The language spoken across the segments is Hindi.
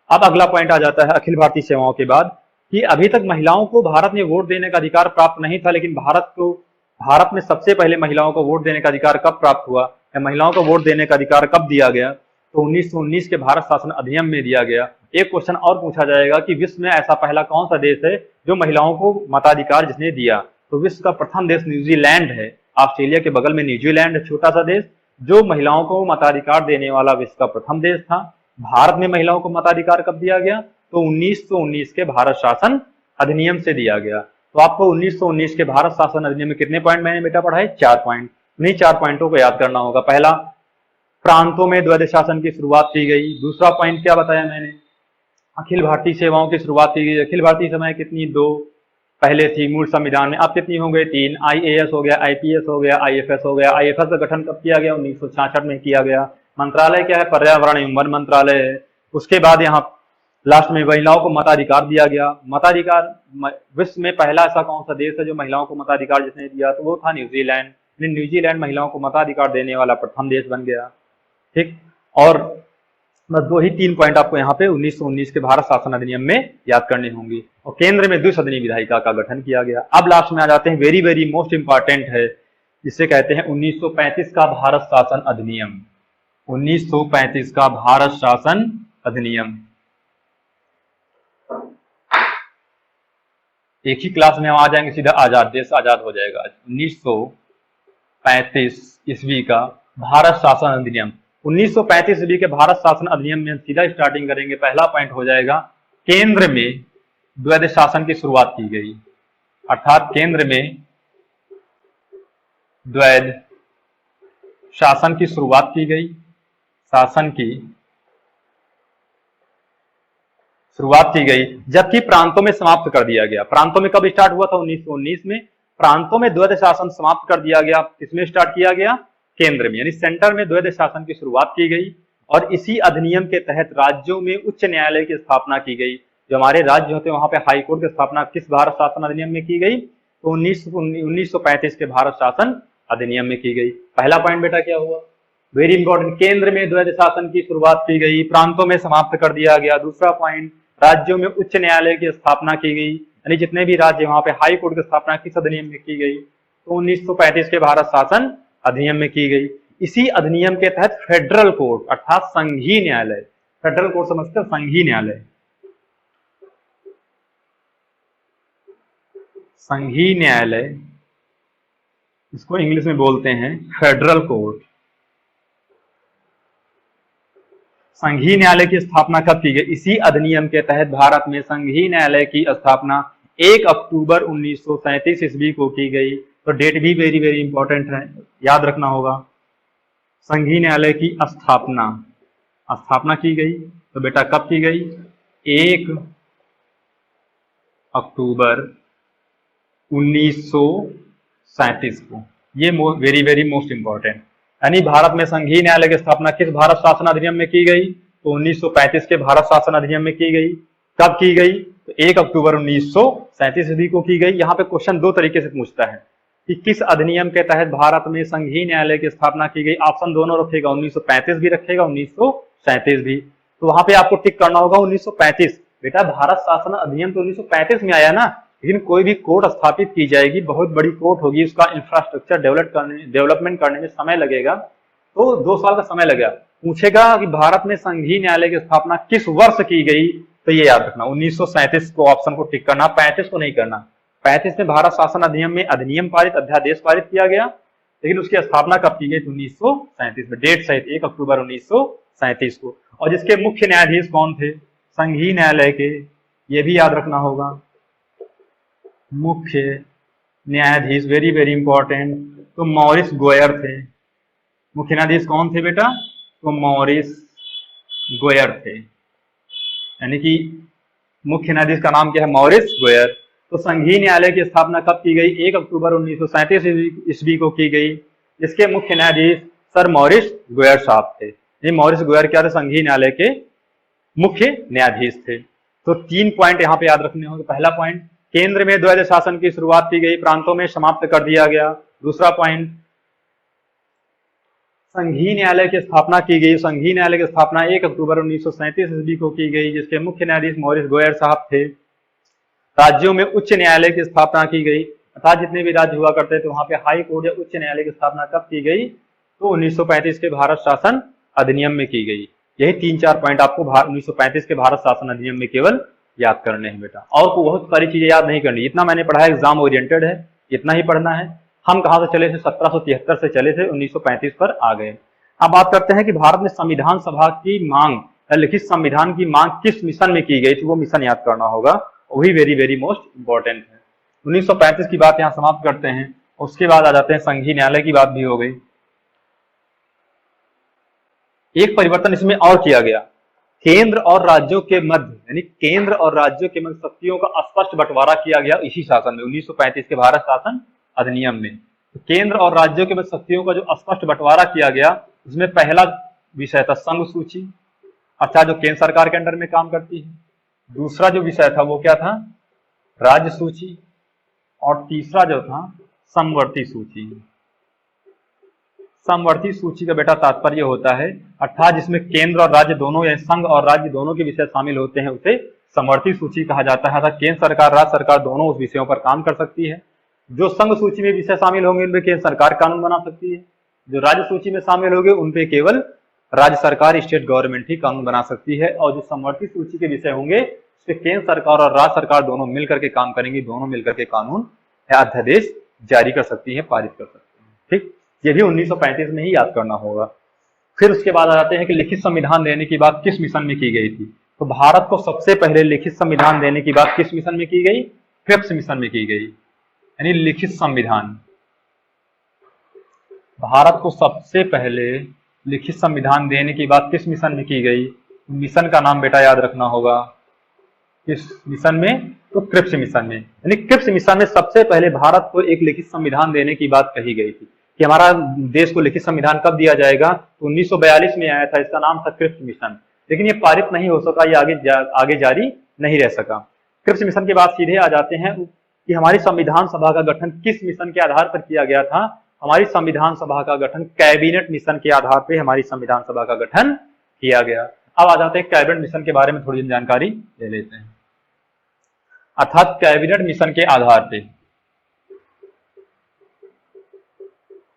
अब अगला पॉइंट आ जाता है अखिल भारतीय सेवाओं के बाद कि अभी तक महिलाओं को भारत में वोट देने का अधिकार प्राप्त नहीं था, लेकिन भारत में सबसे पहले महिलाओं को वोट देने का अधिकार कब प्राप्त हुआ या महिलाओं को वोट देने का अधिकार कब दिया गया? तो 1919 के भारत शासन अधिनियम में दिया गया। एक क्वेश्चन और पूछा जाएगा कि विश्व में ऐसा पहला कौन सा देश है जो महिलाओं को मताधिकार जिसने दिया? तो विश्व का प्रथम देश न्यूजीलैंड है। ऑस्ट्रेलिया के बगल में न्यूजीलैंड है, छोटा सा देश, जो महिलाओं को मताधिकार देने वाला विश्व का प्रथम देश था। भारत में महिलाओं को मताधिकार कब दिया गया? तो 1919 के भारत शासन अधिनियम से दिया गया। तो आपको 1919 के भारत शासन अधिनियम में कितने पॉइंट मैंने बेटा पढ़ाए? 4 पॉइंट। उन्हीं 4 पॉइंटों को याद करना होगा। पहला, प्रांतों में द्वैध शासन की शुरुआत की गई। दूसरा पॉइंट क्या बताया मैंने? अखिल भारतीय सेवाओं की शुरुआत की गई। अखिल भारतीय सेवाएं कितनी? 2 पहले थी मूल संविधान में, अब कितनी हो गई? 3। IAS हो गया, IPS हो गया, IFS हो गया। IFS का गठन कब किया गया? 1966 में किया गया। मंत्रालय क्या है? पर्यावरण एवं वन मंत्रालय है। उसके बाद यहाँ लास्ट में महिलाओं को मताधिकार दिया गया। मताधिकार, विश्व में पहला ऐसा कौन सा देश है जो महिलाओं को मताधिकार जिसने दिया? तो वो था न्यूजीलैंड। न्यूजीलैंड महिलाओं को मताधिकार देने वाला प्रथम देश बन गया। ठीक, और बस 2 ही 3 पॉइंट आपको यहाँ पे 1919 के भारत शासन अधिनियम में याद करने होंगे। और केंद्र में द्विसदनीय विधायिका का गठन किया गया। अब लास्ट में आ जाते हैं, वेरी वेरी मोस्ट इंपॉर्टेंट है, जिसे कहते हैं 1935 का भारत शासन अधिनियम। 1935 का भारत शासन अधिनियम। एक ही क्लास में हम आ जाएंगे सीधा, आजाद देश आजाद हो जाएगा। 1935 ईस्वी का भारत शासन अधिनियम। 1935 ईस्वी के भारत शासन अधिनियम में सीधा स्टार्टिंग करेंगे। पहला पॉइंट हो जाएगा, केंद्र में द्वैध शासन की शुरुआत की गई, अर्थात केंद्र में द्वैध शासन की शुरुआत की गई। शासन की शुरुआत की गई, जबकि प्रांतों में समाप्त कर दिया गया। प्रांतों में कब स्टार्ट हुआ था? 1919 में। प्रांतों में द्वैध शासन समाप्त कर दिया गया। किसमें स्टार्ट किया गया? केंद्र में, यानी सेंटर में द्वैध शासन की शुरुआत की गई। और इसी अधिनियम के तहत राज्यों में उच्च न्यायालय की स्थापना की गई। जो हमारे राज्य होते हैं वहां पे हाई कोर्ट की स्थापना किस भारत शासन अधिनियम में की गई? तो 1935 के भारत शासन अधिनियम में की गई। पहला पॉइंट बेटा क्या हुआ? वेरी इंपॉर्टेंट, केंद्र में द्वैध शासन की शुरुआत की गई, प्रांतों में समाप्त कर दिया गया। दूसरा पॉइंट, राज्यों में उच्च न्यायालय की स्थापना की गई, यानी जितने भी राज्य वहां पे हाई कोर्ट की स्थापना किस अधिनियम में की गई? तो 1935 के भारत शासन अधिनियम में की गई। इसी अधिनियम के तहत फेडरल कोर्ट अर्थात संघीय न्यायालय, फेडरल कोर्ट समझते हैं, संघीय न्यायालय, संघीय न्यायालय इसको इंग्लिश में बोलते हैं फेडरल कोर्ट। संघीय न्यायालय की स्थापना कब की गई? इसी अधिनियम के तहत भारत में संघीय न्यायालय की स्थापना 1 अक्टूबर 1937 ईस्वी को की गई। तो डेट भी वेरी वेरी इंपॉर्टेंट है, याद रखना होगा। संघीय न्यायालय की स्थापना की गई, तो बेटा कब की गई? 1 अक्टूबर 1937 को। ये वेरी वेरी मोस्ट इंपॉर्टेंट, यानी भारत में संघीय न्यायालय की स्थापना किस भारत शासन अधिनियम में की गई? तो 1935 के भारत शासन अधिनियम में की गई। कब की गई? तो 1 अक्टूबर 1937 ईस्वी को की गई। यहाँ पे क्वेश्चन 2 तरीके से पूछता है कि किस अधिनियम के तहत भारत में संघीय न्यायालय की स्थापना की गई। ऑप्शन दोनों रखेगा, 1935 भी रखेगा, 1937 भी। तो वहां पे आपको टिक करना होगा 1935। बेटा भारत शासन अधिनियम तो 1935 में आया ना, लेकिन कोई भी कोर्ट स्थापित की जाएगी, बहुत बड़ी कोर्ट होगी, उसका इंफ्रास्ट्रक्चर डेवलपमेंट करने में समय लगेगा, तो 2 साल का समय लगेगा। पूछेगा कि भारत में संघीय न्यायालय की स्थापना किस वर्ष की गई, तो ये याद रखना 1937 को ऑप्शन को टिक करना, 35 को नहीं करना। 35 में भारत शासन अधिनियम में अधिनियम पारित, अध्यादेश पारित किया गया, लेकिन उसकी स्थापना कब की गई? 1937 में, डेट सहित 1 अक्टूबर 1937 को। और जिसके मुख्य न्यायाधीश कौन थे? संघीय न्यायालय के, ये भी याद रखना होगा, मुख्य न्यायाधीश वेरी वेरी इंपॉर्टेंट, तो मॉरिस गोयर थे। मुख्य न्यायाधीश कौन थे बेटा? तो मॉरिस गोयर थे, यानी कि मुख्य न्यायाधीश का नाम क्या है? मॉरिस गोयर। तो संघीय न्यायालय की स्थापना कब की गई? 1 अक्टूबर 1937 ईस्वी को की गई। इसके मुख्य न्यायाधीश सर मॉरिस गोयर साहब थे। ये मॉरिस गोयर क्या थे? संघीय न्यायालय के मुख्य न्यायाधीश थे। तो 3 पॉइंट यहाँ पे याद रखने होंगे। पहला पॉइंट, केंद्र में द्वैध शासन की शुरुआत की गई, प्रांतों में समाप्त कर दिया गया। दूसरा पॉइंट, संघीय न्यायालय की स्थापना की गई। संघीय न्यायालय की स्थापना 1 अक्टूबर 1937 ईस्वी को की गई, जिसके मुख्य न्यायाधीश मॉरिस गोयर साहब थे। राज्यों में उच्च न्यायालय की स्थापना की गई, अर्थात जितने भी राज्य हुआ करते थे वहां पे हाई कोर्ट या उच्च न्यायालय की स्थापना कब की गई, तो 1935 के भारत शासन अधिनियम में की गई। यही 3-4 पॉइंट आपको 1935 के भारत शासन अधिनियम में केवल याद करने हैं बेटा, और को बहुत सारी चीजें याद नहीं करनी। इतना मैंने पढ़ा है, एग्जाम ओरिएंटेड है, इतना ही पढ़ना है। हम कहां से चले थे, 1773 से चले थे, 1935 पर आ गए। अब बात करते हैं कि भारत में संविधान सभा की मांग, लिखित संविधान की मांग किस मिशन में की गई थी, वो मिशन याद करना होगा, वही वेरी वेरी मोस्ट इंपॉर्टेंट है। 1935 की बात यहाँ समाप्त करते हैं, उसके बाद आ जाते हैं संघीय न्यायालय की बात भी हो गई। एक परिवर्तन इसमें और किया गया, केंद्र और राज्यों के मध्य, यानी केंद्र और राज्यों के मध्य शक्तियों का स्पष्ट बंटवारा किया गया इसी शासन में, 1935 के भारत शासन अधिनियम में। तो केंद्र और राज्यों के मध्य शक्तियों का जो स्पष्ट बंटवारा किया गया, उसमें पहला विषय था संघ सूची, अच्छा जो केंद्र सरकार के अंडर में काम करती है। दूसरा जो विषय था वो क्या था, राज्य सूची, और तीसरा जो था समवर्ती सूची। समवर्ती सूची का बेटा तात्पर्य होता है, अर्थात जिसमें केंद्र और राज्य दोनों या संघ और राज्य दोनों के विषय शामिल होते हैं, उसे समवर्ती सूची कहा जाता है। अर्थात केंद्र सरकार राज्य सरकार दोनों उस विषयों पर काम कर सकती है। जो संघ सूची में विषय शामिल होंगे उन पे केंद्र सरकार कानून बना सकती है, जो राज्य सूची में शामिल होंगे उन पे केवल राज्य सरकार स्टेट गवर्नमेंट ही कानून बना सकती है, और जो समवर्ती सूची के विषय होंगे उस पे केंद्र सरकार और राज्य सरकार दोनों मिलकर के काम करेंगी, दोनों मिलकर के कानून या अध्यादेश जारी कर सकती है, पारित कर सकती है। ठीक, ये भी 1935 में ही याद करना होगा। फिर उसके बाद आ जाते हैं कि लिखित संविधान देने की बात किस मिशन में की गई थी। तो भारत को सबसे पहले लिखित संविधान देने की बात किस मिशन में की गई, क्रिप्स मिशन में की गई। यानी लिखित संविधान, भारत को सबसे पहले लिखित संविधान देने की बात किस मिशन में की गई, मिशन का नाम बेटा याद रखना होगा। किस मिशन में, तो क्रिप्स मिशन में। यानी क्रिप्स मिशन में सबसे पहले भारत को एक लिखित संविधान देने की बात कही गई थी कि हमारा देश को लिखित संविधान कब दिया जाएगा, तो 1942 में आया था, इसका नाम था क्रिप्स मिशन। लेकिन ये पारित नहीं हो सका, ये आगे जारी नहीं रह सका। क्रिप्स मिशन के बाद सीधे आ जाते हैं कि हमारी संविधान सभा का गठन किस मिशन के आधार पर किया गया था। हमारी संविधान सभा का गठन कैबिनेट मिशन के आधार पर हमारी संविधान सभा का गठन किया गया। अब आ जाते हैं कैबिनेट मिशन के बारे में थोड़ी जानकारी ले लेते हैं। अर्थात कैबिनेट मिशन के आधार पे,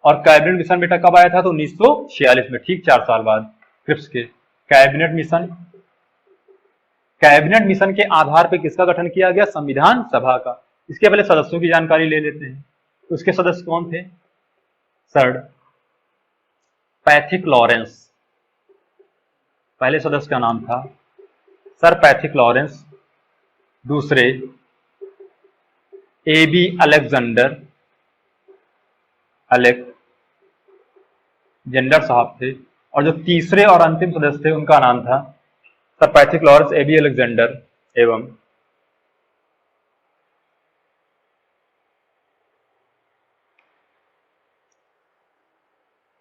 और कैबिनेट मिशन बेटा कब आया था, तो 1946 में, ठीक 4 साल बाद क्रिप्स के। कैबिनेट मिशन, कैबिनेट मिशन के आधार पे किसका गठन किया गया, संविधान सभा का। इसके पहले सदस्यों की जानकारी ले लेते हैं। तो उसके सदस्य कौन थे, सर पैथिक लॉरेंस, पहले सदस्य का नाम था सर पैथिक लॉरेंस। दूसरे एबी अलेक्जेंडर साहब थे, और जो तीसरे और अंतिम सदस्य थे उनका नाम था sir Pethick Lawrence, A B Alexander एवं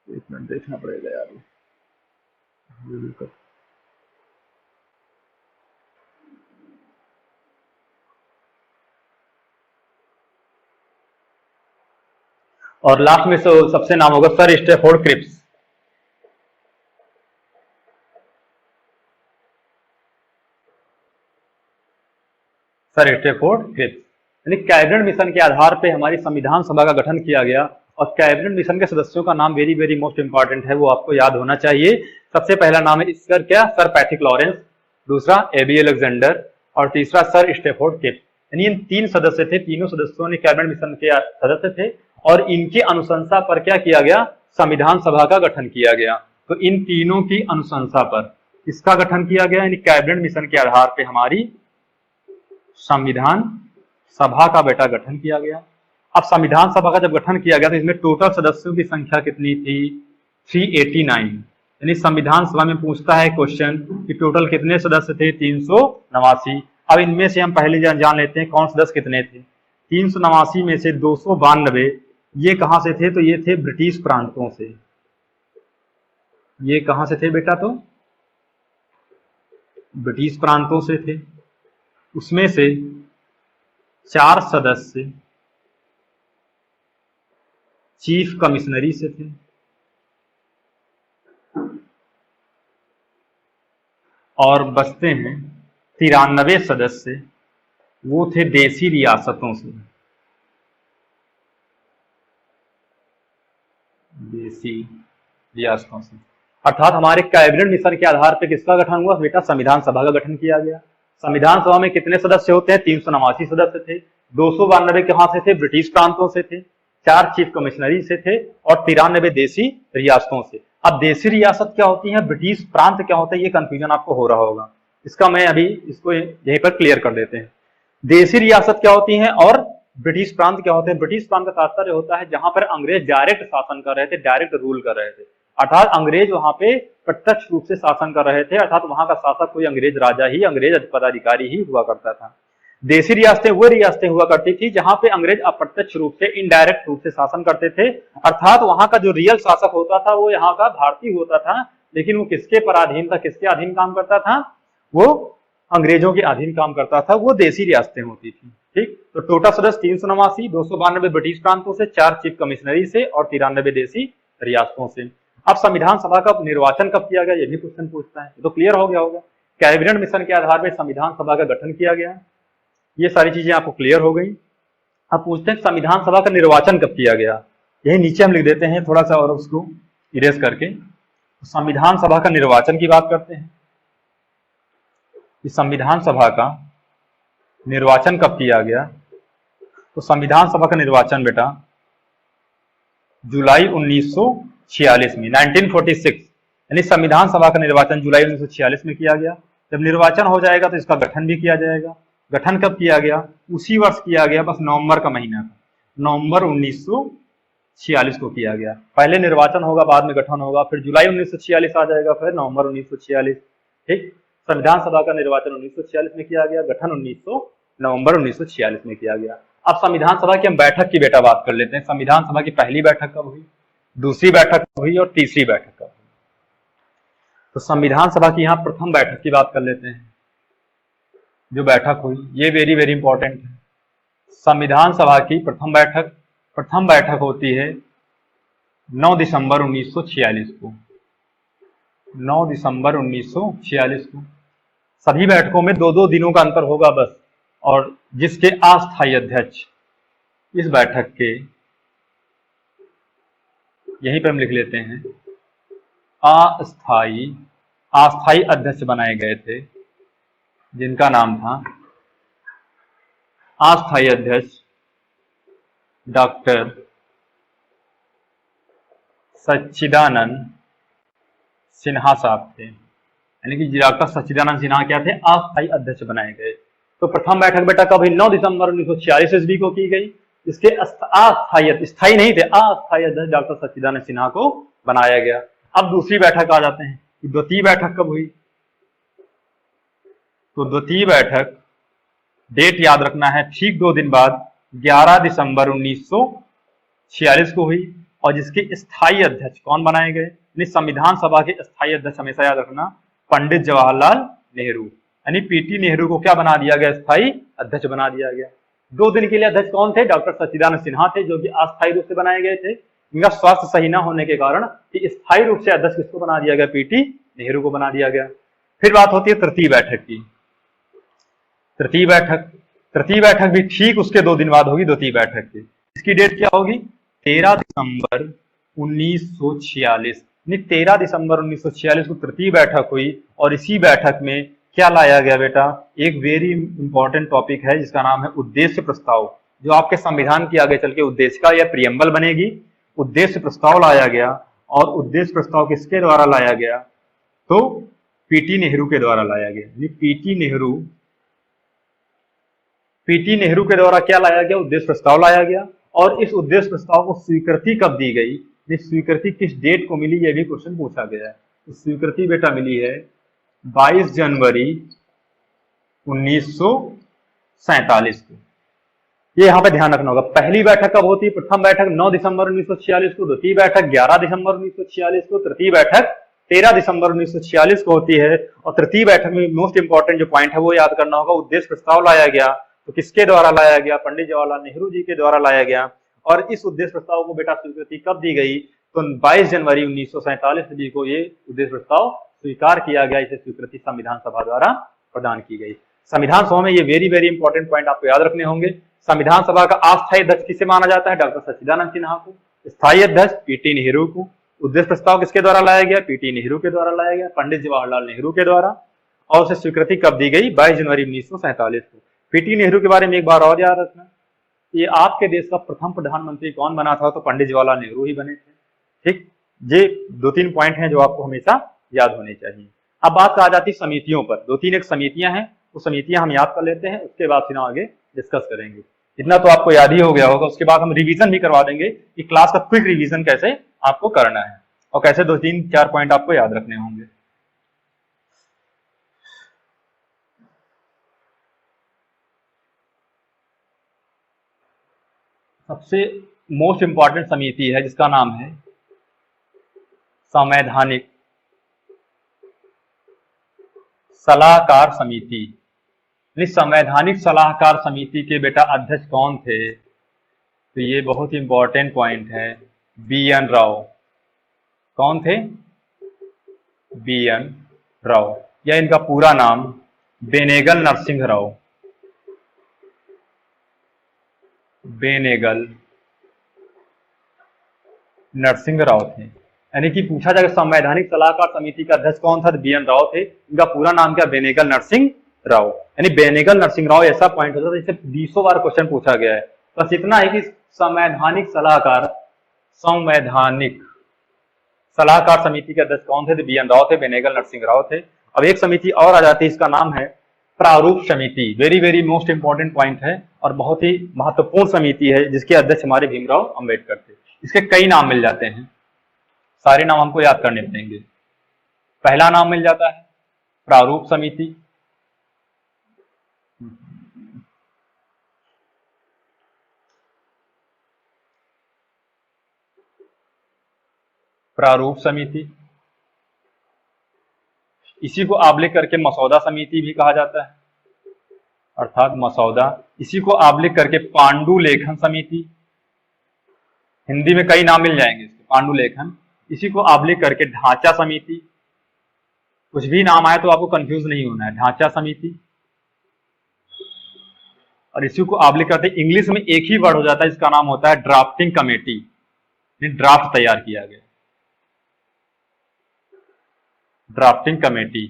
एक मिनट देखना पड़ेगा यार, और लास्ट में सबसे नाम होगा sir Stafford Cripps. Sir Stafford Cripps. यानी कैबिनेट मिशन के आधार पे हमारी संविधान सभा का गठन किया गया, और कैबिनेट मिशन के सदस्यों का नाम वेरी वेरी मोस्ट इंपॉर्टेंट है, वो आपको याद होना चाहिए। सबसे पहला नाम है सर क्या, सर पैथिक लॉरेंस, दूसरा एबी अलेक्जेंडर, और तीसरा सर स्टेफोर्ड क्रिप्स। यानी इन 3 सदस्य थे, तीनों सदस्यों ने कैबिनेट मिशन के सदस्य थे, और इनकी अनुशंसा पर क्या किया गया, संविधान सभा का गठन किया गया। तो इन तीनों की अनुशंसा पर इसका गठन किया गया, यानी कैबिनेट मिशन के आधार पर हमारी संविधान सभा का बेटा गठन किया गया। अब संविधान सभा का जब गठन किया गया तो इसमें टोटल सदस्यों की संख्या कितनी थी, 389। यानी संविधान सभा में पूछता है क्वेश्चन कि टोटल कितने सदस्य थे, 389। अब इनमें से हम पहले जान लेते हैं कौन सदस्य कितने थे। 389 में से 292 ये कहां से थे, तो ये थे ब्रिटिश प्रांतों से। ये कहां से थे बेटा, तो ब्रिटिश प्रांतों से थे। उसमें से 4 सदस्य चीफ कमिश्नरी से थे, और बचते हैं 93 सदस्य, वो थे देसी रियासतों से। देसी रियासतों से, अर्थात हमारे कैबिनेट मिशन के आधार पर किसका गठन हुआ बेटा? संविधान सभा का गठन किया गया। संविधान सभा में कितने सदस्य होते हैं? 389 सदस्य थे। 292 कहां से थे? ब्रिटिश प्रांतों से थे। 4 चीफ कमिश्नरी से थे और 93 देसी रियासतों से। अब देसी रियासत क्या होती है, ब्रिटिश प्रांत क्या होता है, ये कंफ्यूजन आपको हो रहा होगा। इसका मैं अभी इसको यहीं पर क्लियर कर देते हैं। देसी रियासत क्या होती है और ब्रिटिश प्रांत क्या होते हैं? ब्रिटिश प्रांत का तात्पर्य होता है जहां पर अंग्रेज डायरेक्ट शासन कर रहे थे, डायरेक्ट रूल कर रहे थे, अर्थात अंग्रेज वहां पे प्रत्यक्ष रूप से शासन कर रहे थे, अर्थात वहां का शासक कोई अंग्रेज राजा ही, अंग्रेज पदाधिकारी ही हुआ करता था। देसी रियासतें वो रियासतें हुआ करती थी जहां पे अंग्रेज अप्रत्यक्ष रूप से, इनडायरेक्ट रूप से शासन करते थे, अर्थात वहां का जो रियल शासक होता था वो यहाँ का भारतीय होता था, लेकिन वो किसके पराधीन था, किसके अधीन काम करता था? वो अंग्रेजों के अधीन काम करता था। वो देसी रियासतें होती थी। ठीक, तो टोटल सदस्य 389, 292 ब्रिटिश प्रांतों से, 4 चीफ कमिश्नरी से और 93 देसी रियासतों से। अब संविधान सभा का निर्वाचन कब किया गया, ये भी क्वेश्चन पूछता है, तो क्लियर हो गया होगा। कैबिनेट मिशन के आधार पर संविधान सभा का गठन किया गया। ये सारी चीजें आपको क्लियर हो गई। अब पूछते हैं संविधान सभा का निर्वाचन कब किया गया। यही नीचे हम लिख देते हैं थोड़ा सा और उसको इरेज करके। संविधान सभा का निर्वाचन की बात करते हैं कि संविधान सभा का निर्वाचन कब किया गया। तो संविधान सभा का निर्वाचन बेटा जुलाई 1946 में, 1946, यानी संविधान सभा का निर्वाचन जुलाई 1946 में किया गया। जब निर्वाचन हो जाएगा तो इसका गठन भी किया जाएगा। गठन कब किया गया? उसी वर्ष किया गया, बस नवंबर का महीना था, नवंबर 1946 को किया गया। पहले निर्वाचन होगा, बाद में गठन होगा, फिर जुलाई 1946 आ जाएगा, फिर नवंबर 1946। ठीक, संविधान सभा का निर्वाचन 1946 में किया गया, गठन नवंबर 1946 में किया गया। अब संविधान सभा की हम बैठक की बेटा बात कर लेते हैं। संविधान सभा की पहली बैठक कब हुई, दूसरी बैठक कब हुई और तीसरी बैठक कब हुई? तो संविधान सभा की यहाँ प्रथम बैठक की बात कर लेते हैं। जो बैठक हुई ये वेरी वेरी इंपॉर्टेंट है। संविधान सभा की प्रथम बैठक होती है 9 दिसंबर 1946 को। 9 दिसंबर 1946 को। सभी बैठकों में 2-2 दिनों का अंतर होगा बस, और जिसके अस्थायी अध्यक्ष इस बैठक के, यहीं पर हम लिख लेते हैं, अस्थायी अध्यक्ष बनाए गए थे, जिनका नाम था अस्थायी अध्यक्ष डॉक्टर सच्चिदानंद सिन्हा साहब थे। यानी कि डॉक्टर सच्चिदानंद सिन्हा क्या थे? अस्थायी अध्यक्ष बनाए गए। तो प्रथम बैठक बेटा कब हुई? 9 दिसंबर 1946 ईस्वी को की गई। इसके स्थायी नहीं थे, अस्थायी अध्यक्ष डॉक्टर सच्चिदानंद सिन्हा को बनाया गया। अब दूसरी बैठक आ जाते हैं। द्वितीय बैठक कब हुई? तो द्वितीय बैठक, डेट याद रखना है, ठीक 2 दिन बाद 11 दिसंबर 1946 को हुई, और जिसके स्थायी अध्यक्ष कौन बनाए गए? संविधान सभा के स्थायी अध्यक्ष हमेशा याद रखना, पंडित जवाहरलाल नेहरू, यानी पीटी नेहरू को क्या बना दिया गया? स्थायी अध्यक्ष बना दिया गया। 2 दिन के लिए अध्यक्ष कौन थे? डॉक्टर सच्चिदानंद सिन्हा थे, जो कि अस्थायी रूप से बनाए गए थे। इनका स्वास्थ्य सही न होने के कारण स्थायी रूप से अध्यक्ष किसको बना दिया गया? पीटी नेहरू को बना दिया गया। फिर बात होती है तृतीय बैठक की। तृतीय बैठक भी ठीक उसके 2 दिन बाद होगी, द्वितीय बैठक की। इसकी डेट क्या होगी? 13 दिसंबर 1946। 13 दिसंबर 1946 को तृतीय बैठक हुई, और इसी बैठक में क्या लाया गया बेटा? एक वेरी इंपॉर्टेंट टॉपिक है जिसका नाम है उद्देश्य प्रस्ताव, जो आपके संविधान की आगे चल के उद्देश्य का या प्रियम्बल बनेगी। उद्देश्य प्रस्ताव लाया गया, और उद्देश्य प्रस्ताव किसके द्वारा लाया गया? तो पीटी नेहरू के द्वारा लाया गया। पीटी नेहरू के द्वारा क्या लाया गया? उद्देश्य प्रस्ताव लाया गया। और इस उद्देश्य प्रस्ताव को स्वीकृति कब दी गई? स्वीकृति किस डेट को मिली, यह भी क्वेश्चन पूछा गया है। तो स्वीकृति बेटा मिली है 22 जनवरी 1947 को। ये यहाँ पे ध्यान रखना होगा। पहली बैठक कब होती है? प्रथम बैठक 9 दिसंबर 1946 को, द्वितीय बैठक 11 दिसंबर 1946 को, तृतीय बैठक 13 दिसंबर 1946 को होती है। और तृतीय बैठक में मोस्ट इंपॉर्टेंट जो पॉइंट है वो याद करना होगा, उद्देश्य प्रस्ताव लाया गया। तो किसके द्वारा लाया गया? पंडित जवाहरलाल नेहरू जी के द्वारा लाया गया। और इस उद्देश्य प्रस्ताव को बेटा स्वीकृति कब दी गई? तो 22 जनवरी 1947 ईस्वी को ये उद्देश्य प्रस्ताव स्वीकार किया गया, इसे स्वीकृति संविधान सभा द्वारा प्रदान की गई। संविधान सभा में ये वेरी वेरी इंपॉर्टेंट पॉइंट आपको याद रखने होंगे। संविधान सभा का अस्थायी अध्यक्ष किसे माना जाता है? डॉक्टर सच्चिदानंद सिन्हा को। स्थायी अध्यक्ष पीटी नेहरू को। उद्देश्य प्रस्ताव किसके द्वारा लाया गया? पीटी नेहरू के द्वारा लाया गया, पंडित जवाहरलाल नेहरू के द्वारा। और उसे स्वीकृति कब दी गई? 22 जनवरी 1947 को। पीटी नेहरू के बारे में एक बार और याद रखना, ये आपके देश का प्रथम प्रधानमंत्री कौन बना था? तो पंडित जवाहरलाल नेहरू ही बने थे। ठीक, ये 2-3 पॉइंट हैं जो आपको हमेशा याद होने चाहिए। अब बात आ जाती समितियों पर। 2-3 एक समितियां हैं, वो समितियां हम याद कर लेते हैं, उसके बाद फिर आगे डिस्कस करेंगे। इतना तो आपको याद ही हो गया होगा, उसके बाद हम रिवीजन भी करवा देंगे कि क्लास का क्विक रिवीजन कैसे आपको करना है और कैसे 2-3-4 पॉइंट आपको याद रखने होंगे। सबसे मोस्ट इंपॉर्टेंट समिति है जिसका नाम है संवैधानिक सलाहकार समिति। संवैधानिक सलाहकार समिति के बेटा अध्यक्ष कौन थे? तो ये बहुत इंपॉर्टेंट पॉइंट है, बी.एन. राव। कौन थे? बी.एन. राव, या इनका पूरा नाम बेनेगल नरसिंह राव। बेनेगल नरसिंह राव थे। यानी कि पूछा जाएगा संवैधानिक सलाहकार समिति का अध्यक्ष कौन था? बी.एन. राव थे। इनका पूरा नाम क्या? बेनेगल नरसिंह राव। यानी बेनेगल नरसिंह राव ऐसा पॉइंट होता है जिसे 20 बार क्वेश्चन पूछा गया है। बस इतना है कि संवैधानिक सलाहकार समिति के अध्यक्ष कौन थे? तो बी.एन. राव थे, बेनेगल नरसिंह राव थे। अब एक समिति और आ जाती है, इसका नाम है प्रारूप समिति। Very very most important point है और बहुत ही महत्वपूर्ण समिति है, जिसके अध्यक्ष हमारे भीमराव अंबेडकर थे। इसके कई नाम मिल जाते हैं, सारे नाम हमको याद करने पड़ेंगे। पहला नाम मिल जाता है प्रारूप समिति। प्रारूप समिति, इसी को आबलिक करके मसौदा समिति भी कहा जाता है, अर्थात मसौदा। इसी को आबलिक करके पांडुलेखन समिति, हिंदी में कई नाम मिल जाएंगे इसके, पांडुलेखन। इसी को आबलिक करके ढांचा समिति। कुछ भी नाम आए तो आपको कंफ्यूज नहीं होना है, ढांचा समिति। और इसी को आबलिक करते, इंग्लिश में एक ही वर्ड हो जाता है, इसका नाम होता है ड्राफ्टिंग कमेटी। ड्राफ्ट तैयार किया गया, ड्राफ्टिंग कमेटी।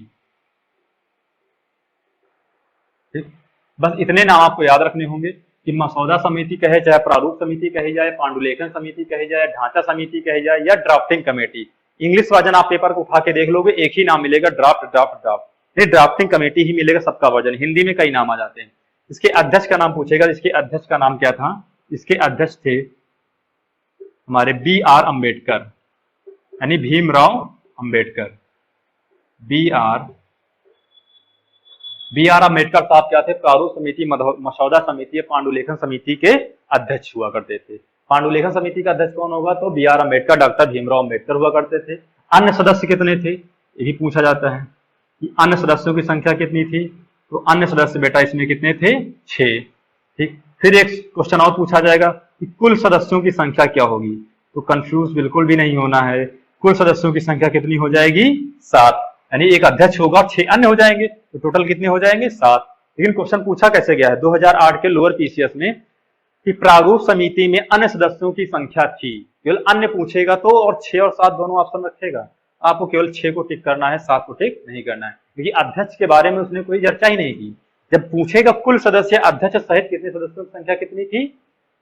ठीक, बस इतने नाम आपको याद रखने होंगे कि मसौदा समिति कहे, चाहे प्रारूप समिति कही जाए, पांडुलेखन समिति कही जाए, ढांचा समिति कही जाए, या ड्राफ्टिंग कमेटी। इंग्लिश वर्जन आप पेपर को उठा के देख लोगे, एक ही नाम मिलेगा, draft draft draft. Drafting committee ही मिलेगा सबका वर्जन। हिंदी में कई नाम आ जाते हैं। इसके अध्यक्ष का नाम पूछेगा, इसके अध्यक्ष का नाम क्या था? इसके अध्यक्ष थे हमारे बी.आर. अंबेडकर, यानी भीमराव अंबेडकर। बी.आर. अंबेडकर साहब क्या थे? प्रारूप समिति, मसौदा समिति, पांडुलेखन समिति के अध्यक्ष हुआ करते थे। पांडुलेखन समिति का अध्यक्ष कौन होगा? तो बी.आर. अंबेडकर, डॉक्टर भीमराव अंबेडकर हुआ करते थे। अन्य सदस्य कितने थे? ये भी पूछा जाता है कि अन्य सदस्यों की संख्या कितनी थी? तो अन्य सदस्य बेटा इसमें कितने थे? 6। ठीक, फिर एक क्वेश्चन और पूछा जाएगा कि कुल सदस्यों की संख्या क्या होगी? तो कंफ्यूज बिल्कुल भी नहीं होना है। कुल सदस्यों की संख्या कितनी हो जाएगी? 7। यानी एक अध्यक्ष होगा, 6 अन्य हो जाएंगे, तो टोटल कितने हो जाएंगे? 7। लेकिन क्वेश्चन पूछा कैसे गया है 2008 के लोअर पीसीएस में कि प्रारूप समिति में अन्य सदस्यों की संख्या थी। केवल अन्य पूछेगा तो, और 6 और 7 दोनों ऑप्शन रखेगा। आपको केवल 6 को टिक करना है, 7 को टिक नहीं करना है, क्योंकि अध्यक्ष के बारे में उसने कोई चर्चा ही नहीं की। जब पूछेगा कुल सदस्य अध्यक्ष सहित कितने सदस्यों की संख्या कितनी थी,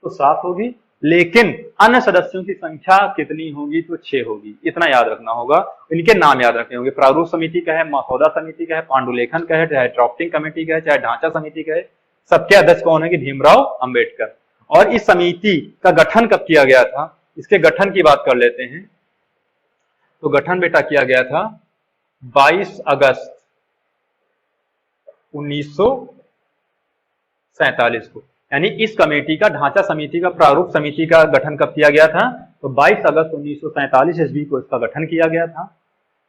तो 7 होगी, लेकिन अन्य सदस्यों की संख्या कितनी होगी? तो 6 होगी। इतना याद रखना होगा, इनके नाम याद रखने होंगे। प्रारूप समिति का है, मसौदा समिति का है, पांडुलेखन का है, चाहे ड्राफ्टिंग कमेटी का है, चाहे ढांचा समिति का है, सबके अध्यक्ष कौन है? कि भीमराव अंबेडकर। और इस समिति का गठन कब किया गया था? इसके गठन की बात कर लेते हैं। तो गठन बेटा किया गया था 22 अगस्त 1947 को। यानी इस कमेटी का, ढांचा समिति का, प्रारूप समिति का गठन कब किया गया था? तो 22 अगस्त 1947 ईस्वी को इसका गठन किया गया था।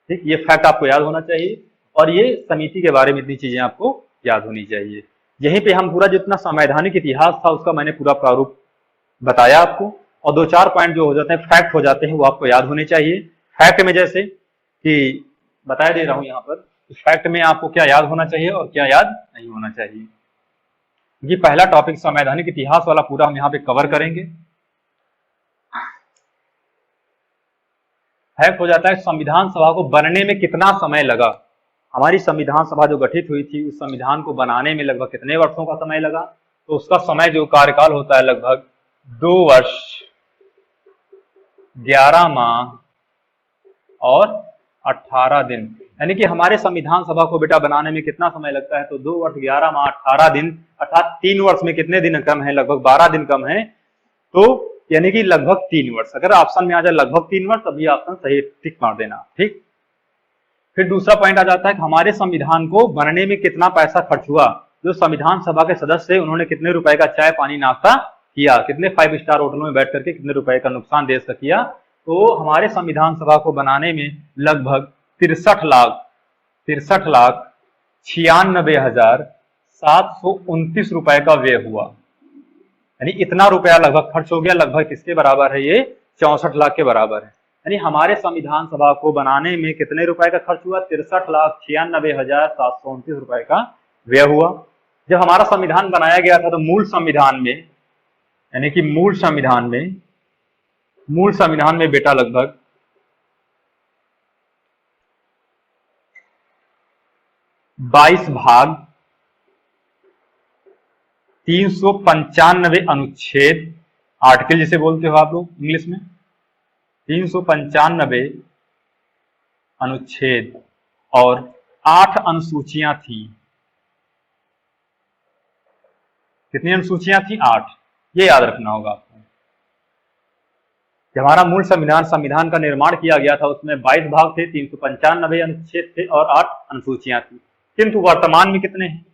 ठीक, ये फैक्ट आपको याद होना चाहिए, और ये समिति के बारे में इतनी चीजें आपको याद होनी चाहिए। यहीं पे हम पूरा जितना संवैधानिक इतिहास था उसका मैंने पूरा प्रारूप बताया आपको, और 2-4 पॉइंट जो हो जाते हैं फैक्ट हो जाते हैं, वो आपको याद होने चाहिए। फैक्ट में जैसे कि बता दे रहा हूं यहाँ पर फैक्ट में आपको क्या याद होना चाहिए और क्या याद नहीं होना चाहिए। ये पहला टॉपिक संवैधानिक इतिहास वाला पूरा हम यहाँ पे कवर करेंगे। फैक्ट हो जाता है संविधान सभा को बनने में कितना समय लगा। हमारी संविधान सभा जो गठित हुई थी उस संविधान को बनाने में लगभग कितने वर्षों का समय लगा, तो उसका समय जो कार्यकाल होता है लगभग 2 वर्ष 11 माह और 18 दिन। यानी कि हमारे संविधान सभा को बेटा बनाने में कितना समय लगता है, तो 2 वर्ष 11 माह 18 दिन, अर्थात 3 वर्ष में कितने दिन कम है, लगभग 12 दिन कम है। तो यानी कि लगभग 3 वर्ष। अगर ऑप्शन में आ जाए लगभग 3 वर्ष तभी ऑप्शन सही टिक मार देना। ठीक, फिर दूसरा पॉइंट आ जाता है कि हमारे संविधान को बनने में कितना पैसा खर्च हुआ। जो संविधान सभा के सदस्य थे उन्होंने कितने रुपए का चाय पानी नाश्ता किया, कितने 5 स्टार होटलों में बैठ करके कितने रुपए का नुकसान देश का किया। तो हमारे संविधान सभा को बनाने में लगभग 63,96,729 रुपए का व्यय हुआ। यानी इतना रुपया लगभग खर्च हो गया। लगभग किसके बराबर है, ये 64 लाख के बराबर है। यानी हमारे संविधान सभा को बनाने में कितने रुपए का खर्च हुआ, 63,96,729 रुपए का व्यय हुआ। जब हमारा संविधान बनाया गया था तो मूल संविधान में, यानी कि मूल संविधान में बेटा लगभग 22 भाग 395 अनुच्छेद, आर्टिकल जिसे बोलते हो आप लोग इंग्लिश में, 395 अनुच्छेद और 8 अनुसूचियां थी। कितनी अनुसूचियां थी, 8। ये याद रखना होगा आपको। जब हमारा मूल संविधान का निर्माण किया गया था उसमें 22 भाग थे, 395 अनुच्छेद थे और 8 अनुसूचियां थी। किंतु वर्तमान में कितने हैं,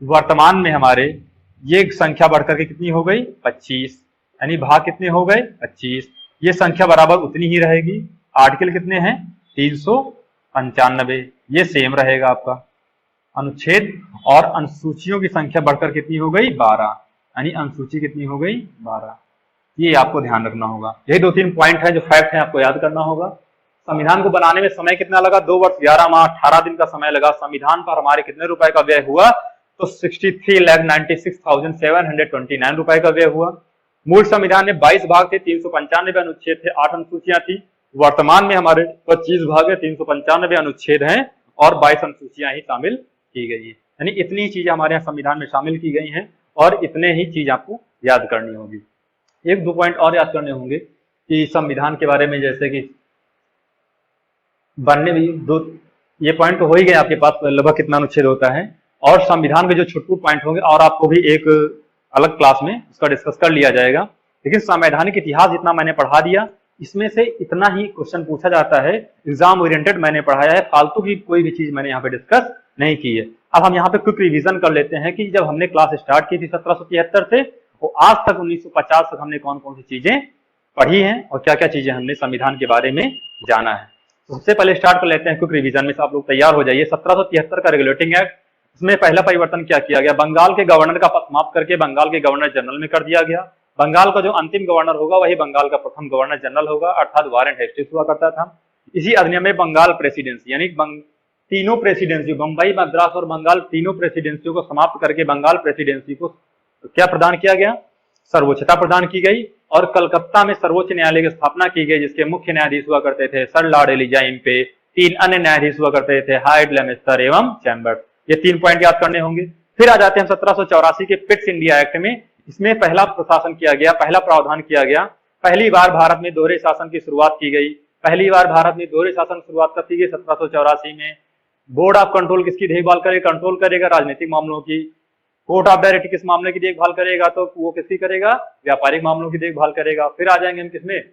वर्तमान में हमारे ये संख्या बढ़कर के कितनी हो गई, 25। यानी भाग कितने हो गए, 25। ये संख्या बराबर उतनी ही रहेगी। आर्टिकल कितने हैं, 395, ये सेम रहेगा आपका। अनुच्छेद और अनुसूचियों की संख्या बढ़कर कितनी हो गई, 12। यानी अनुसूची कितनी हो गई, 12। ये आपको ध्यान रखना होगा। यही 2-3 पॉइंट है जो फैक्ट है, आपको याद करना होगा। संविधान को बनाने में समय कितना लगा, 2 वर्ष 11 माह 18 दिन का समय लगा। संविधान पर हमारे कितने रुपए का व्यय हुआ, तो 63,96,729 रुपए का व्यय हुआ। मूल संविधान में 22 भाग थे, 395 अनुच्छेद थे, 8 अनुसूचियां थी। वर्तमान में हमारे 25 भाग है, 395 अनुच्छेद हैं और 22 अनुसूचियां ही शामिल की गई है। यानी इतनी चीजें हमारे यहाँ संविधान में शामिल की गई हैं और इतने ही चीज आपको याद करनी होगी। 1-2 पॉइंट और याद करने होंगे कि संविधान के बारे में, जैसे कि बनने में 2 ये पॉइंट तो हो ही गए आपके पास, लगभग कितना अनुच्छेद होता है, और संविधान के जो छुटपुट पॉइंट होंगे और आपको भी एक अलग क्लास में उसका डिस्कस कर लिया जाएगा। लेकिन संवैधानिक इतिहास जितना मैंने पढ़ा दिया, इसमें से इतना ही क्वेश्चन पूछा जाता है। एग्जाम ओरिएंटेड मैंने पढ़ाया है, फालतू की कोई भी चीज मैंने यहाँ पे डिस्कस नहीं की है। अब हम यहाँ पे क्विक रिवीजन कर लेते हैं कि जब हमने क्लास स्टार्ट की थी 1773 से, तो आज तक 1950 तक हमने कौन कौन सी चीजें पढ़ी हैं और क्या क्या चीजें हमने संविधान के बारे में जाना है। तो सबसे पहले स्टार्ट कर लेते हैं क्विक रिवीजन में से। आप लोग तैयार हो जाइए। 1773 का रेगुलेटिंग एक्ट, इसमें पहला परिवर्तन क्या किया गया, बंगाल के गवर्नर का पद समाप्त करके बंगाल के गवर्नर जनरल में कर दिया गया। बंगाल का जो अंतिम गवर्नर होगा वही बंगाल का प्रथम गवर्नर जनरल होगा, अर्थात वारेंट हेस्टिंग्स हुआ करता था। इसी अधिनियम में बंगाल प्रेसिडेंसी, यानी तीनों प्रेसिडेंसी, बंबई, मद्रास और बंगाल, तीनों प्रेसिडेंसियों को समाप्त करके बंगाल प्रेसिडेंसी को क्या प्रदान किया गया, सर्वोच्चता प्रदान की गई। और कलकत्ता में सर्वोच्च न्यायालय की स्थापना की गई, जिसके मुख्य न्यायाधीश हुआ करते थे सर लॉर्ड एलिजाइन पे, 3 अन्य न्यायाधीश हुआ करते थे हाइड, लेमेस्टर एवं चैम्बर्स। ये 3 पॉइंट याद करने होंगे। फिर आ जाते हैं 1784 के पिट्स इंडिया एक्ट में। इसमें पहला प्रशासन किया गया, पहला प्रावधान किया गया। पहली बार भारत में दोहरे शासन की शुरुआत की गई। पहली बार भारत में दोहरे शासन की शुरुआत कब की गई, 1784 में। बोर्ड ऑफ कंट्रोल किसकी देखभाल करेगा, कंट्रोल करेगा, राजनीतिक मामलों की। कोर्ट ऑफ डायरेक्ट किस मामले की देखभाल करेगा, तो वो किसकी करेगा, व्यापारिक मामलों की देखभाल करेगा। फिर आ जाएंगे हम किसमें,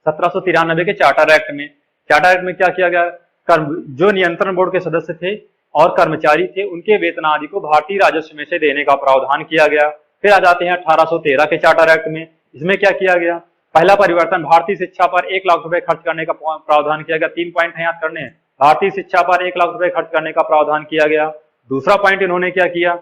1793 के चार्टर एक्ट में। चार्टर एक्ट में क्या किया गया, जो नियंत्रण बोर्ड के सदस्य थे और कर्मचारी थे उनके वेतन आदि को भारतीय राजस्व में से देने का प्रावधान किया गया। फिर आ जाते हैं 1813 के चार्टर एक्ट में। इसमें क्या किया गया, पहला परिवर्तन, भारतीय शिक्षा पर 1 लाख रुपए खर्च करने का प्रावधान किया गया। 3 पॉइंट है याद करने हैं। भारतीय शिक्षा पर 1 लाख रुपए खर्च करने का प्रावधान किया गया। दूसरा पॉइंट इन्होंने क्या किया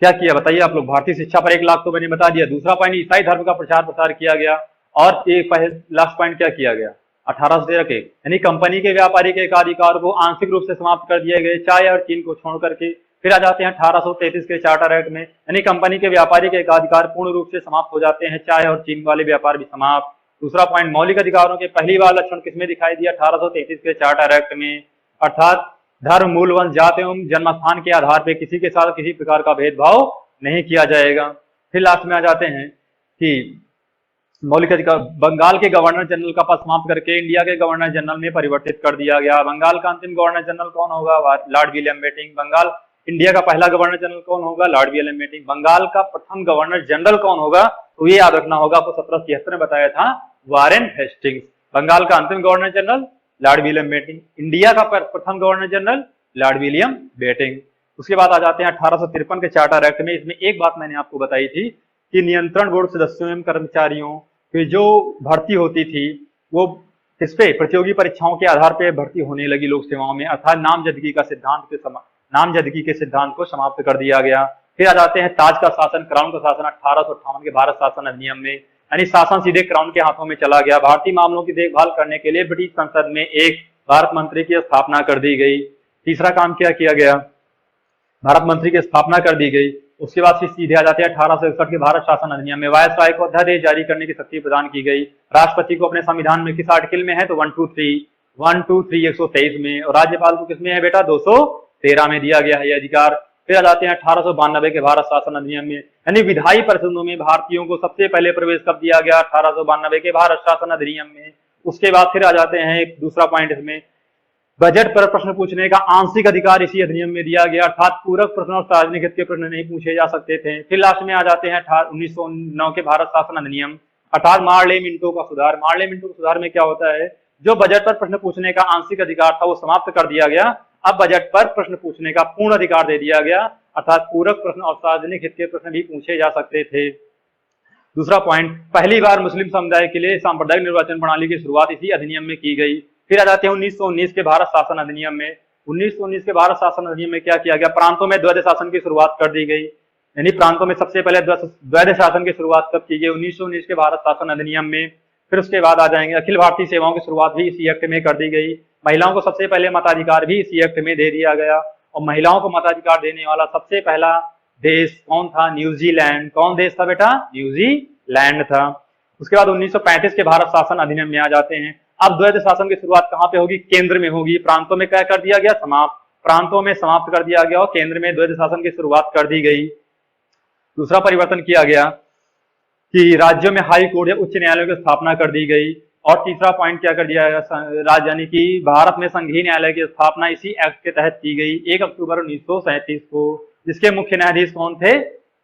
बताइए आप लोग, भारतीय शिक्षा पर 1 लाख तो मैंने बता दिया। दूसरा पॉइंट, ईसाई धर्म का प्रचार प्रसार किया गया। और एक लास्ट पॉइंट क्या किया गया, 1813 के, यानी कंपनी के व्यापारिक एकाधिकार को आंशिक रूप से समाप्त कर दिए गए, चाय और चीन को छोड़ करके। फिर आ जाते हैं 1833 के चार्टर एक्ट में, यानी कंपनी के व्यापारिक एकाधिकार पूर्ण रूप से समाप्त हो जाते हैं, चाय और चीन वाले व्यापार भी समाप्त। दूसरा पॉइंट, मौलिक अधिकारों के पहली बार लक्षण किसमें दिखाई दिया? 1833 के चार्टर एक्ट में, अर्थात धर्म, मूल, वंश, जाति एवं जन्मस्थान के आधार पर किसी के साथ किसी प्रकार का भेदभाव नहीं किया जाएगा। फिर लास्ट में आ जाते हैं कि मौलिक अधिकार, बंगाल के गवर्नर जनरल का पद समाप्त करके इंडिया के गवर्नर जनरल में परिवर्तित कर दिया गया। बंगाल का अंतिम गवर्नर जनरल कौन होगा? Lord William Bentinck. Bengal India का पहला गवर्नर जनरल कौन होगा? Lord William Bentinck. बंगाल का प्रथम गवर्नर जनरल कौन होगा? तो ये याद रखना होगा, आपको 1773 में बताया था, वारेन हेस्टिंग्स। बंगाल का अंतिम governor general Lord William Bentinck. India का प्रथम governor general Lord William Bentinck. उसके बाद आ जाते हैं 1853 के चार्टर एक्ट में। इसमें एक बात मैंने आपको बताई थी कि नियंत्रण बोर्ड सदस्यों एवं कर्मचारियों की जो भर्ती होती थी वो किस पे? प्रतियोगी परीक्षाओं के आधार पर भर्ती होने लगी लोक सेवाओं में, अर्थात नामजदगी के सिद्धांत को समाप्त कर दिया गया। फिर आ जाते हैं ताज का शासन, क्राउन का शासन 1858 के भारत शासन अधिनियम में, यानी शासन सीधे क्राउन के हाथों में चला गया। भारतीय मामलों की देखभाल करने के लिए ब्रिटिश संसद में एक भारत मंत्री की स्थापना कर दी गई। तीसरा काम क्या किया गया? भारत मंत्री की स्थापना कर दी गई। उसके बाद फिर सीधे आ जाते हैं 1861 के भारत शासन अधिनियम में, वायसराय को अध्यादेश जारी करने की शक्ति प्रदान की गई। राष्ट्रपति को अपने संविधान में किस आर्टिकल में है? तो 123 में। और राज्यपाल को किसमें है बेटा? 213 में दिया गया है यह अधिकार। फिर आ जाते हैं 1892 के भारत शासन अधिनियम में, यानी विधायी परिषदों में भारतीयों को सबसे पहले प्रवेश कब दिया गया? 1892 के भारत शासन अधिनियम में। उसके बाद फिर आ जाते हैं एक दूसरा पॉइंट, इसमें बजट पर प्रश्न पूछने का आंशिक अधिकार इसी अधिनियम में दिया गया, अर्थात पूरक प्रश्न और सार्वजनिक हित के प्रश्न नहीं पूछे जा सकते थे। फिर लास्ट में आ जाते हैं 1909 के भारत शासन अधिनियम, अर्थात मार्ले मिंटो का सुधार। मार्ले मिंटो के सुधार में क्या होता है? जो बजट पर प्रश्न पूछने का आंशिक अधिकार था वो समाप्त कर दिया गया, अब बजट पर प्रश्न पूछने का पूर्ण अधिकार दे दिया गया, अर्थात पूरक प्रश्न और सार्वजनिक हित के प्रश्न भी पूछे जा सकते थे। दूसरा पॉइंट, पहली बार मुस्लिम समुदाय के लिए सांप्रदायिक निर्वाचन प्रणाली की शुरुआत इसी अधिनियम में की गई। फिर आ जाते हैं 1919 के भारत शासन अधिनियम में। 1919 के भारत शासन अधिनियम में क्या किया गया? प्रांतों में द्वैध शासन की शुरुआत कर दी गई, यानी प्रांतों में सबसे पहले द्वैध शासन की शुरुआत कब की गई? 1919 के भारत शासन अधिनियम में। फिर उसके बाद आ जाएंगे अखिल भारतीय सेवाओं की शुरुआत भी इसी एक्ट में कर दी गई। महिलाओं को सबसे पहले मताधिकार भी इसी एक्ट में दे दिया गया, और महिलाओं को मताधिकार देने वाला सबसे पहला देश कौन था? न्यूजीलैंड। कौन देश था बेटा? न्यूजीलैंड था। उसके बाद 1935 के भारत शासन अधिनियम में आ जाते हैं। अब द्वैध शासन की शुरुआत कहां पे होगी? केंद्र में होगी। प्रांतों में क्या कर दिया गया? समाप्त। प्रांतों में समाप्त कर दिया गया और केंद्र में द्वैध शासन की शुरुआत कर दी गई। दूसरा परिवर्तन किया गया कि राज्यों में हाई कोर्ट या उच्च न्यायालयों की स्थापना कर दी गई। और तीसरा पॉइंट क्या कर दिया गया? राजधानी की भारत में संघीय न्यायालय की स्थापना इसी एक्ट के तहत की गई 1 अक्टूबर 1937 को, जिसके मुख्य न्यायाधीश कौन थे?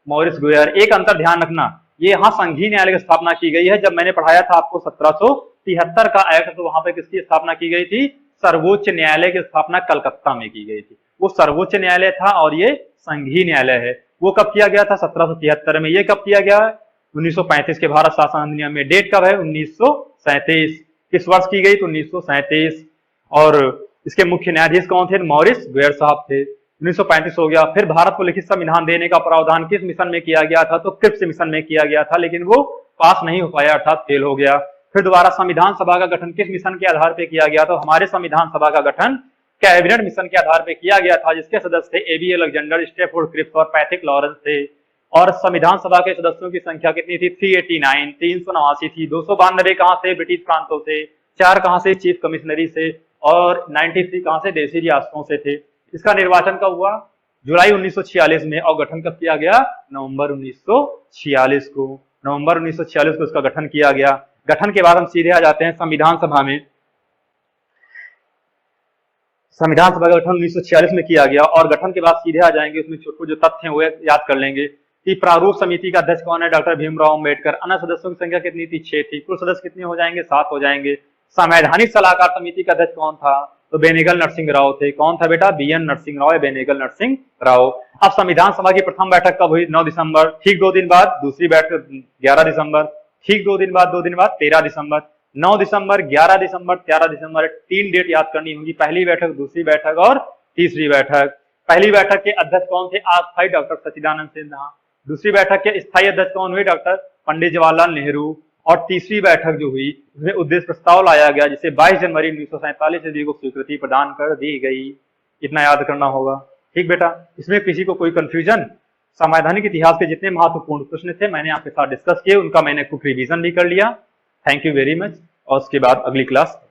मॉरिस गुयर। एक अंतर ध्यान रखना, ये यहाँ संघीय न्यायालय की स्थापना की गई है। जब मैंने पढ़ाया था आपको 1773 का एक्ट, तो वहां पे किसकी स्थापना की गई थी? सर्वोच्च न्यायालय की स्थापना कलकत्ता में की गई थी। वो सर्वोच्च न्यायालय था और ये संघीय न्यायालय है। वो कब किया गया था? 1773 में। ये कब किया गया? 1935 के भारत शासन अधिनियम में। डेट कब है? 1937। किस वर्ष की गई? तो 1937। और इसके मुख्य न्यायाधीश कौन थे? मॉरिस गुयर साहब थे। 1935 हो गया। फिर भारत को लिखित संविधान देने का प्रावधान किस मिशन में किया गया था? तो क्रिप्स मिशन में किया गया था, लेकिन वो पास नहीं हो पाया, अर्थात फेल हो गया। फिर दोबारा संविधान सभा का गठन किस मिशन के आधार पर किया गया? तो हमारे संविधान सभा का गठन कैबिनेट मिशन के आधार पर किया गया था, जिसके सदस्य थे एबी अलेक्जेंडर, स्टेफोर्ड क्रिप्स और पैट्रिक लॉरेंस थे। और संविधान सभा के सदस्यों की संख्या कितनी थी? 389, 389 थी। 292 कहां से? ब्रिटिश प्रांतों से। 4 कहां से? चीफ कमिश्नरी से। और 93 कहां से? देशी रियासतों से थे। इसका निर्वाचन कब हुआ? जुलाई 1946 में। और गठन कब किया गया? नवंबर 1946 को। नवंबर 1946 को इसका गठन किया गया। गठन के बाद हम सीधे आ जाते हैं संविधान सभा में। संविधान सभा का गठन 1946 में किया गया, और गठन के बाद सीधे आ जाएंगे उसमें छोटे जो तथ्य हैं वो याद कर लेंगे कि प्रारूप समिति का अध्यक्ष कौन है? डॉक्टर भीमराव अम्बेडकर। अन्य सदस्यों की संख्या कितनी थी? 6 थी। कुल सदस्य कितने हो जाएंगे? 7 हो जाएंगे। संवैधानिक सलाहकार समिति का अध्यक्ष कौन था? तो बेनेगल नरसिंह राव थे। कौन था बेटा? बीएन नरसिंह राव या बेनेगल नरसिंह राव। अब संविधान सभा की प्रथम बैठक कब हुई? 9 दिसंबर। ठीक 2 दिन बाद दूसरी बैठक 11 दिसंबर। ठीक 2 दिन बाद 13 दिसंबर। 9 दिसंबर, 11 दिसंबर, 13 दिसंबर, 3 डेट याद करनी होगी। पहली बैठक, दूसरी बैठक और तीसरी बैठक। पहली बैठक के अध्यक्ष कौन थे? अस्थायी डॉक्टर सच्चिदानंद सिन्हा। दूसरी बैठक के स्थायी अध्यक्ष कौन हुए? डॉक्टर पंडित जवाहरलाल नेहरू। और तीसरी बैठक जो हुई उसमें उद्देश्य प्रस्ताव लाया गया जिसे 22 जनवरी 1947 ईस्वी को स्वीकृति प्रदान कर दी गई। इतना याद करना होगा। ठीक बेटा, इसमें किसी को कोई कंफ्यूजन? संवैधानिक इतिहास के जितने महत्वपूर्ण प्रश्न थे मैंने आपके साथ डिस्कस किए, उनका मैंने कुछ रिवीजन भी कर लिया। Thank you very much. और उसके बाद अगली क्लास